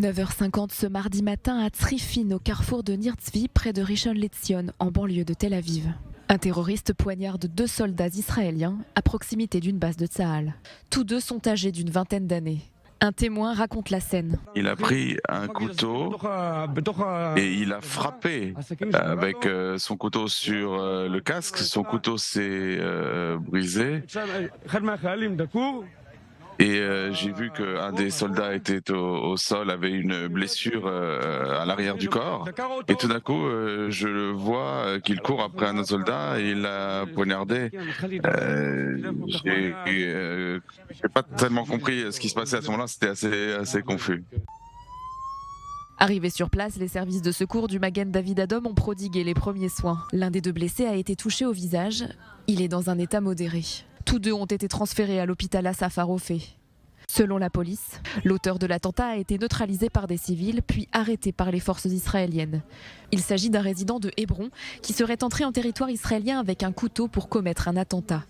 9h50 ce mardi matin à Tzrifin, au carrefour de Nir-Tzvi, près de Rishon LeZion, en banlieue de Tel Aviv. Un terroriste poignarde 2 soldats israéliens à proximité d'une base de Tsahal. Tous deux sont âgés d'une vingtaine d'années. Un témoin raconte la scène. Il a pris un couteau et il a frappé avec son couteau sur le casque. Son couteau s'est brisé. Et j'ai vu qu'un des soldats était au sol, avait une blessure à l'arrière du corps. Et tout d'un coup, je le vois qu'il court après un autre soldat et il l'a poignardé. J'ai pas tellement compris ce qui se passait à ce moment-là, c'était assez confus. Arrivés sur place, les services de secours du Magen David Adom ont prodigué les premiers soins. L'un des deux blessés a été touché au visage. Il est dans un état modéré. Tous deux ont été transférés à l'hôpital Assaf Harofé. Selon la police, l'auteur de l'attentat a été neutralisé par des civils, puis arrêté par les forces israéliennes. Il s'agit d'un résident de Hébron qui serait entré en territoire israélien avec un couteau pour commettre un attentat.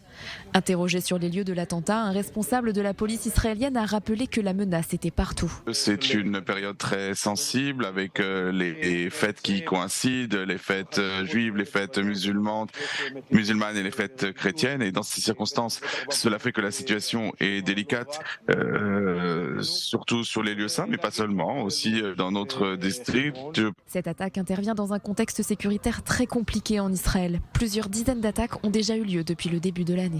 Interrogé sur les lieux de l'attentat, un responsable de la police israélienne a rappelé que la menace était partout. C'est une période très sensible avec les fêtes qui coïncident, les fêtes juives, les fêtes musulmanes et les fêtes chrétiennes. Et dans ces circonstances, cela fait que la situation est délicate, surtout sur les lieux saints, mais pas seulement, aussi dans notre district. Cette attaque intervient dans un contexte sécuritaire très compliqué en Israël. Plusieurs dizaines d'attaques ont déjà eu lieu depuis le début de l'année.